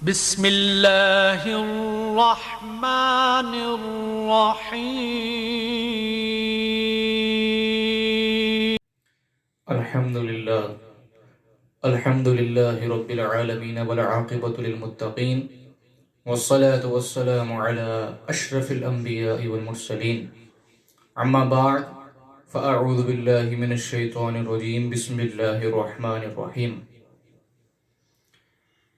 بسم اللہ الرحمن الرحیم الحمد للہ رب العالمین والعاقبۃ للمتقین والصلاة والسلام علی اشرف الانبیاء والمرسلین اما بعد فاعوذ باللہ من الشیطان الرجیم بسم اللہ الرحمن الرحیم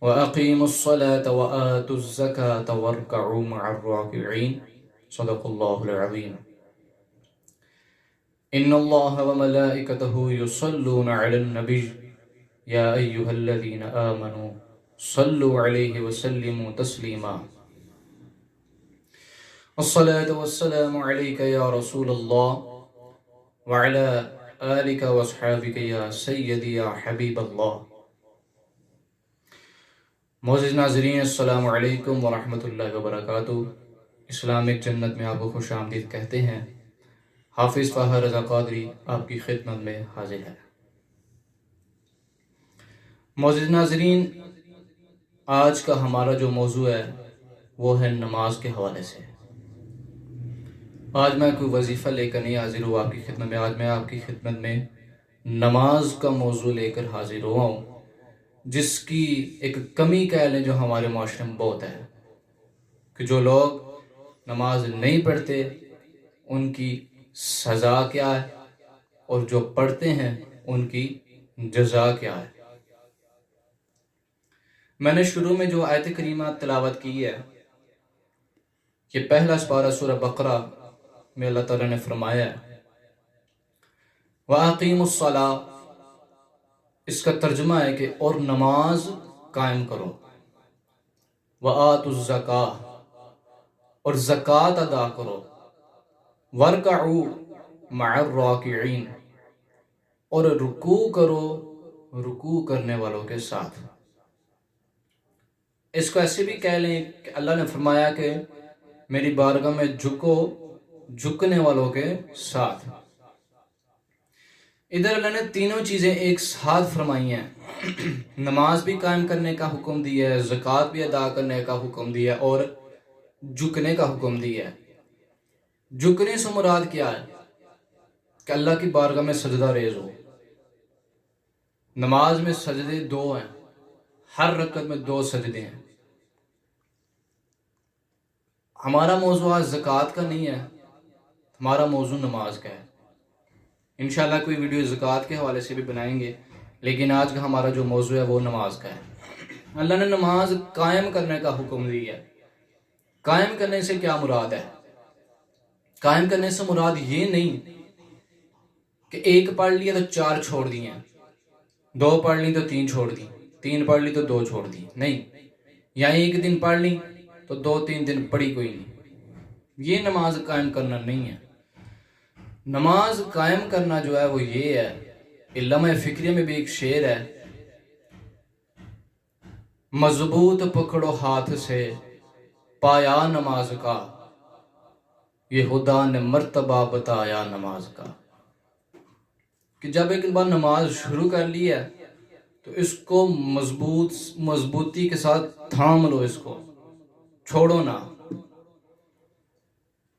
وَأَقِيمُوا الصَّلَاةَ وَآتُوا الزَّكَاةَ وَارْكَعُوا مَعَ الرَّاكِعِينَ صدق اللہ العظیم ان اللہ وملائکتہ یصلون علی النبی یا ایہا الذین آمنوا صلوا علیہ وسلموا تسلیما الصلاة والسلام علیک یا رسول اللہ وعلی آلک واصحابک یا سیدی یا حبیب اللہ۔ معزز ناظرین، السلام علیکم ورحمۃ اللہ وبرکاتہ۔ اسلامک جنت میں آپ کو خوش آمدید کہتے ہیں۔ حافظ طاہر رضا قادری آپ کی خدمت میں حاضر ہے۔ معزز ناظرین، آج کا ہمارا جو موضوع ہے وہ ہے نماز کے حوالے سے۔ آج میں کوئی وظیفہ لے کر نہیں حاضر ہوں آپ کی خدمت میں، آج میں آپ کی خدمت میں نماز کا موضوع لے کر حاضر ہوا ہوں، جس کی ایک کمی کہہ لیں جو ہمارے معاشرے میں بہت ہے، کہ جو لوگ نماز نہیں پڑھتے ان کی سزا کیا ہے اور جو پڑھتے ہیں ان کی جزا کیا ہے۔ میں نے شروع میں جو آیت کریمہ تلاوت کی ہے، یہ پہلا سپارہ سورہ بقرہ میں اللہ تعالیٰ نے فرمایا ہے وَأَقِيمُوا الصَّلَاةَ، اس کا ترجمہ ہے کہ اور نماز قائم کرو، وَآتُوا الزَّكَاةَ، اور زکوٰۃ ادا کرو، وَارْكَعُوا مَعَ الرَّاكِعِينَ، اور رکوع کرو رکوع کرنے والوں کے ساتھ۔ اس کو ایسے بھی کہہ لیں کہ اللہ نے فرمایا کہ میری بارگاہ میں جھکو جھکنے والوں کے ساتھ۔ ادھر اللہ نے تینوں چیزیں ایک ساتھ فرمائی ہیں، نماز بھی قائم کرنے کا حکم دیا ہے، زکوٰۃ بھی ادا کرنے کا حکم دیا ہے، اور جھکنے کا حکم دیا ہے۔ جھکنے سے مراد کیا ہے؟ کہ اللہ کی بارگاہ میں سجدہ ریز ہو۔ نماز میں سجدے دو ہیں، ہر رکعت میں 2 سجدے ہیں۔ ہمارا موضوع آج زکوٰۃ کا نہیں ہے، ہمارا موضوع نماز کا ہے۔ انشاءاللہ کوئی ویڈیو زکوٰۃ کے حوالے سے بھی بنائیں گے، لیکن آج کا ہمارا جو موضوع ہے وہ نماز کا ہے۔ اللہ نے نماز قائم کرنے کا حکم دیا ہے۔ قائم کرنے سے کیا مراد ہے؟ قائم کرنے سے مراد یہ نہیں کہ 1 پڑھ لیا تو 4 چھوڑ دی ہیں، 2 پڑھ لی تو 3 چھوڑ دی، 3 پڑھ لی تو 2 چھوڑ دی، نہیں، یا 1 دن پڑھ لی تو 2-3 دن پڑھی کوئی نہیں۔ یہ نماز قائم کرنا نہیں ہے۔ نماز قائم کرنا جو ہے وہ یہ ہے، علامہ فکریہ میں بھی ایک شعر ہے، مضبوط پکڑو ہاتھ سے پایا نماز کا، یہ خدا نے مرتبہ بتایا نماز کا۔ کہ جب ایک بار نماز شروع کر لی ہے تو اس کو مضبوطی کے ساتھ تھام لو، اس کو چھوڑو نہ،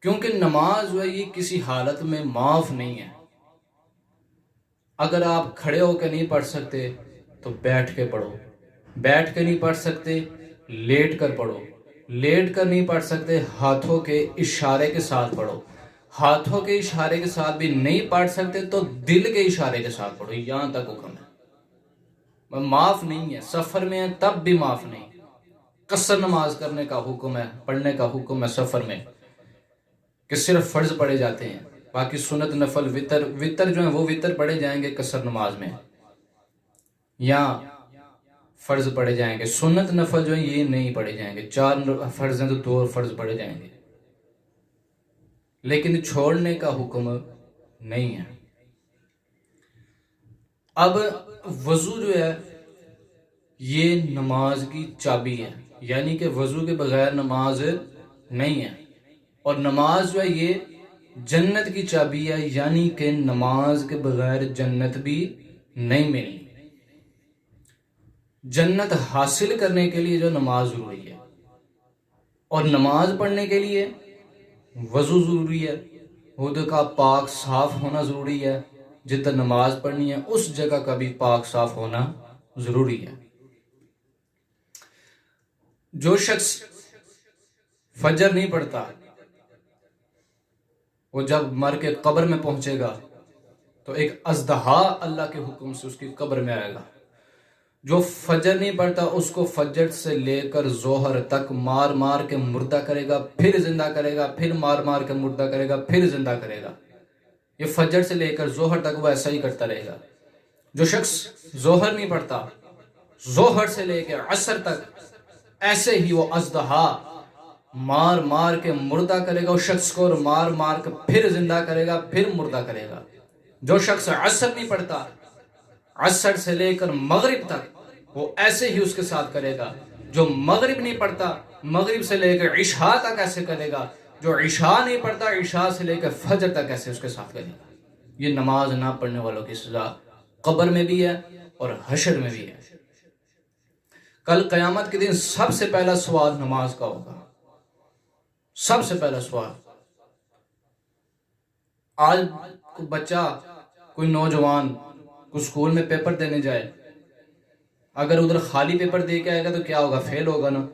کیونکہ نماز جو ہے یہ کسی حالت میں معاف نہیں ہے۔ اگر آپ کھڑے ہو کے نہیں پڑھ سکتے تو بیٹھ کے پڑھو، بیٹھ کے نہیں پڑھ سکتے لیٹ کر پڑھو، لیٹ کر نہیں پڑھ سکتے ہاتھوں کے اشارے کے ساتھ پڑھو، ہاتھوں کے اشارے کے ساتھ بھی نہیں پڑھ سکتے تو دل کے اشارے کے ساتھ پڑھو، یہاں تک حکم ہے۔ معاف نہیں ہے، سفر میں ہے تب بھی معاف نہیں۔ قصر نماز کرنے کا حکم ہے، پڑھنے کا حکم ہے سفر میں، کہ صرف فرض پڑھے جاتے ہیں، باقی سنت نفل وطر جو ہیں وہ وطر پڑھے جائیں گے قصر نماز میں، یا فرض پڑھے جائیں گے۔ سنت نفل جو ہیں یہ نہیں پڑھے جائیں گے، 4 فرض ہیں تو 2 فرض پڑھے جائیں گے، لیکن چھوڑنے کا حکم نہیں ہے۔ اب وضو جو ہے یہ نماز کی چابی ہے، یعنی کہ وضو کے بغیر نماز نہیں ہے، اور نماز جو ہے یہ جنت کی چابی ہے، یعنی کہ نماز کے بغیر جنت بھی نہیں ملنی۔ جنت حاصل کرنے کے لیے جو نماز ضروری ہے، اور نماز پڑھنے کے لیے وضو ضروری ہے، وضو کا پاک صاف ہونا ضروری ہے، جدھر نماز پڑھنی ہے اس جگہ کا بھی پاک صاف ہونا ضروری ہے۔ جو شخص فجر نہیں پڑھتا وہ جب مر کے قبر میں پہنچے گا تو ایک اژدہا اللہ کے حکم سے اس کی قبر میں آئے گا۔ جو فجر نہیں پڑھتا اس کو فجر سے لے کر ظہر تک مار مار کے مردہ کرے گا، پھر زندہ کرے گا، پھر مار مار کے مردہ کرے گا، پھر زندہ کرے گا۔ یہ فجر سے لے کر ظہر تک وہ ایسا ہی کرتا رہے گا۔ جو شخص ظہر نہیں پڑھتا ظہر سے لے کے عصر تک ایسے ہی وہ اژدہا مار مار کے مردہ کرے گا اس شخص کو، اور مار مار کے پھر زندہ کرے گا، پھر مردہ کرے گا۔ جو شخص عصر نہیں پڑھتا عصر سے لے کر مغرب تک وہ ایسے ہی اس کے ساتھ کرے گا۔ جو مغرب نہیں پڑھتا مغرب سے لے کر عشاء تک ایسے کرے گا۔ جو عشاء نہیں پڑھتا عشاء سے لے کر فجر تک ایسے اس کے ساتھ کرے گا۔ یہ نماز نہ پڑھنے والوں کی سزا قبر میں بھی ہے اور حشر میں بھی ہے۔ کل قیامت کے دن سب سے پہلا سوال نماز کا ہوگا۔ سب سے پہلا سوال، آج کوئی بچہ کوئی نوجوان کوئی سکول میں پیپر دینے جائے، اگر ادھر خالی پیپر دے کے آئے گا تو کیا ہوگا؟ فیل ہوگا نا۔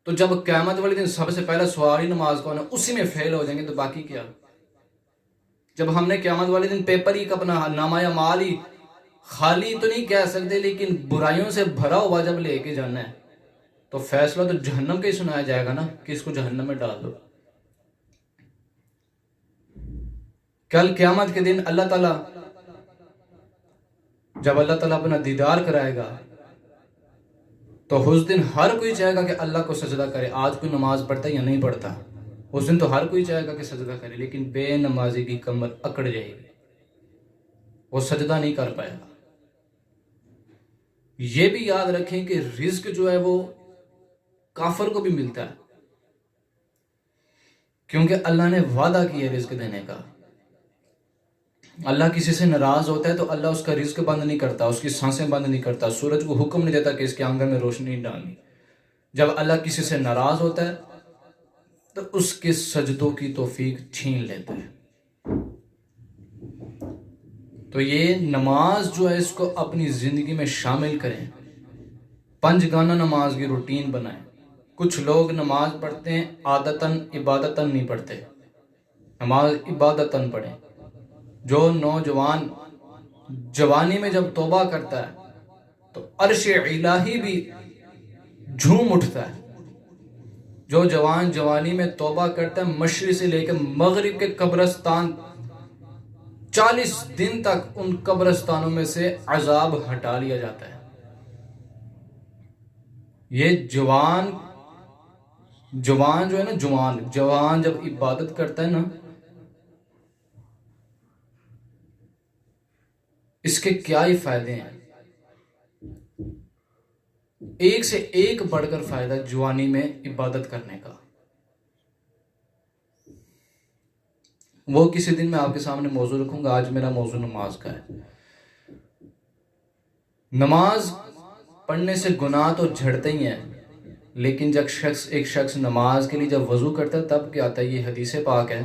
تو جب قیامت والے دن سب سے پہلا سوال ہی نماز کا ہونا، اسی میں فیل ہو جائیں گے تو باقی کیا؟ جب ہم نے قیامت والے دن پیپر ہی اپنا نامہ اعمال ہی خالی تو نہیں کہہ سکتے لیکن برائیوں سے بھرا ہوا جب لے کے جانا ہے تو فیصلہ تو جہنم کا ہی سنایا جائے گا نا کہ اس کو جہنم میں ڈال دو۔ کل قیامت کے دن اللہ تعالیٰ جب اللہ تعالیٰ اپنا دیدار کرائے گا تو اس دن ہر کوئی چاہے گا کہ اللہ کو سجدہ کرے۔ آج کوئی نماز پڑھتا ہے یا نہیں پڑھتا، اس دن تو ہر کوئی چاہے گا کہ سجدہ کرے، لیکن بے نمازی کی کمر اکڑ جائے گی، وہ سجدہ نہیں کر پائے گا۔ یہ بھی یاد رکھیں کہ رزق جو ہے وہ کافر کو بھی ملتا ہے، کیونکہ اللہ نے وعدہ کیا رزق دینے کا۔ اللہ کسی سے ناراض ہوتا ہے تو اللہ اس کا رزق بند نہیں کرتا، اس کی سانسیں بند نہیں کرتا، سورج کو حکم نہیں دیتا کہ اس کے آنگن میں روشنی نہیں ڈالنی۔ جب اللہ کسی سے ناراض ہوتا ہے تو اس کے سجدوں کی توفیق چھین لیتا ہے۔ تو یہ نماز جو ہے اس کو اپنی زندگی میں شامل کریں، 5 گانا نماز کی روٹین بنائیں۔ کچھ لوگ نماز پڑھتے ہیں عادتاً عبادتاً نہیں پڑھتے، نماز عبادتاً پڑھیں۔ جو نوجوان جوانی میں جب توبہ کرتا ہے تو عرش الہی بھی جھوم اٹھتا ہے۔ جو جوان جوانی میں توبہ کرتا ہے مشرق سے لے کے مغرب کے قبرستان 40 دن تک ان قبرستانوں میں سے عذاب ہٹا لیا جاتا ہے۔ یہ جوان جو ہے نا، جوان جب عبادت کرتا ہے نا، اس کے کیا ہی فائدے ہیں، ایک سے ایک بڑھ کر فائدہ جوانی میں عبادت کرنے کا۔ وہ کسی دن میں آپ کے سامنے موضوع رکھوں گا، آج میرا موضوع نماز کا ہے۔ نماز پڑھنے سے گناہ تو جھڑتے ہی ہیں، لیکن جب ایک شخص نماز کے لیے جب وضو کرتا ہے تب کیا آتا ہے؟ یہ حدیث پاک ہے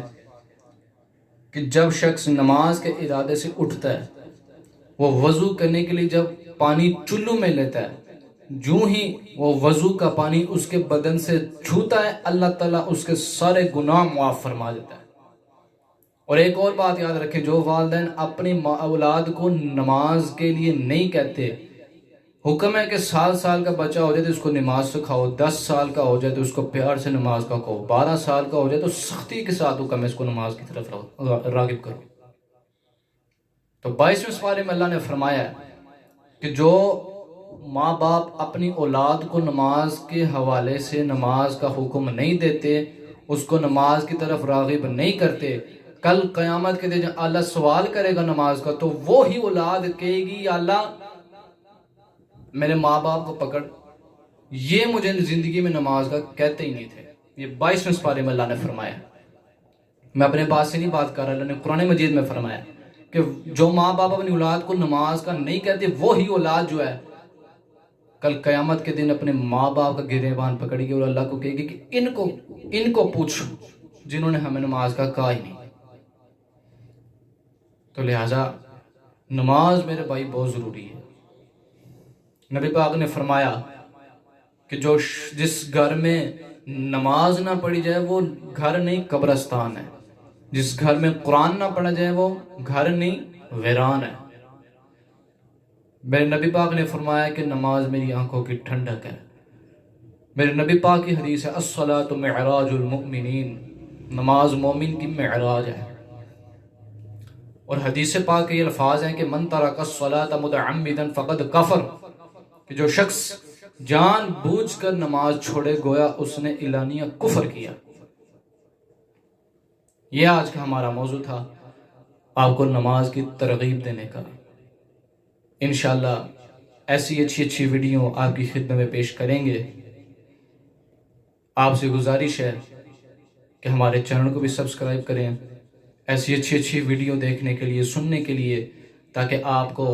کہ جب شخص نماز کے ارادے سے اٹھتا ہے، وہ وضو کرنے کے لیے جب پانی چلو میں لیتا ہے، جو ہی وہ وضو کا پانی اس کے بدن سے چھوتا ہے اللہ تعالیٰ اس کے سارے گناہ معاف فرما دیتا ہے۔ اور ایک اور بات یاد رکھیں، جو والدین اپنی اولاد کو نماز کے لیے نہیں کہتے، حکم ہے کہ 7 سال کا بچہ ہو جائے تو اس کو نماز سکھاؤ، 10 سال کا ہو جائے تو اس کو پیار سے نماز کا کہو، 12 سال کا ہو جائے تو سختی کے ساتھ حکم ہے اس کو نماز کی طرف راغب کرو۔ تو 22ویں سپارے میں اللہ نے فرمایا ہے کہ جو ماں باپ اپنی اولاد کو نماز کے حوالے سے نماز کا حکم نہیں دیتے، اس کو نماز کی طرف راغب نہیں کرتے، کل قیامت کے دن اللہ سوال کرے گا نماز کا تو وہی اولاد کہے گی یا اللہ میرے ماں باپ کو پکڑ، یہ مجھے زندگی میں نماز کا کہتے ہی نہیں تھے۔ یہ 22ویں سپارے میں اللہ نے فرمایا، میں اپنے بات سے نہیں بات کر رہا، اللہ نے قرآن مجید میں فرمایا کہ جو ماں باپ اپنی اولاد کو نماز کا نہیں کہتے وہی اولاد جو ہے کل قیامت کے دن اپنے ماں باپ کا گریبان پکڑے گی اور اللہ کو کہے گی کہ ان کو پوچھو جنہوں نے ہمیں نماز کا کہا ہی نہیں. تو لہٰذا نماز میرے بھائی بہت ضروری ہے. نبی پاک نے فرمایا کہ جس گھر میں نماز نہ پڑھی جائے وہ گھر نہیں قبرستان ہے. جس گھر میں قرآن نہ پڑھا جائے وہ گھر نہیں ویران ہے. میرے نبی پاک نے فرمایا کہ نماز میری آنکھوں کی ٹھنڈک ہے. میرے نبی پاک کی حدیث ہے الصلاۃ معراج المؤمنین، نماز مومن کی معراج ہے. اور حدیث پاک کے یہ الفاظ ہیں کہ من ترک الصلاۃ متعمدا فقد کفر، کہ جو شخص جان بوجھ کر نماز چھوڑے گویا اس نے اعلانیہ کفر کیا. یہ آج کا ہمارا موضوع تھا، آپ کو نماز کی ترغیب دینے کا. انشاءاللہ ایسی اچھی ویڈیو آپ کی خدمت میں پیش کریں گے. آپ سے گزارش ہے کہ ہمارے چینل کو بھی سبسکرائب کریں ایسی اچھی ویڈیو دیکھنے کے لیے، سننے کے لیے، تاکہ آپ کو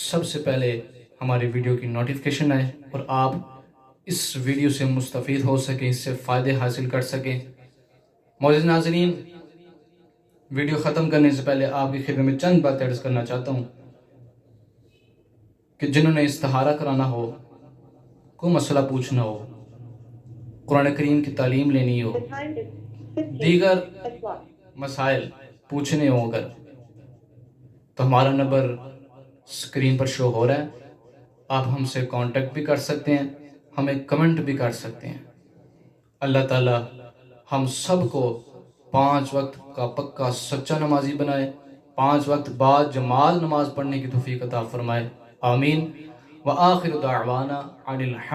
سب سے پہلے ہماری ویڈیو کی نوٹیفیکیشن آئے اور آپ اس ویڈیو سے مستفید ہو سکیں، اس سے فائدے حاصل کر سکیں. معزز ناظرین، ویڈیو ختم کرنے سے پہلے آپ کی خدمت میں چند باتیں عرض کرنا چاہتا ہوں کہ جنہوں نے استخارہ کرانا ہو، کوئی مسئلہ پوچھنا ہو، قرآن کریم کی تعلیم لینی ہو، دیگر مسائل پوچھنے ہوں اگر، تو ہمارا نمبر سکرین پر شو ہو رہا ہے. آپ ہم سے کانٹیکٹ بھی کر سکتے ہیں، ہمیں کمنٹ بھی کر سکتے ہیں. اللہ تعالی ہم سب کو 5 وقت کا پکا سچا نمازی بنائے، 5 وقت بعد جماعت نماز پڑھنے کی توفیق عطا فرمائے. آمین. وآخر دعوانا عن الحمد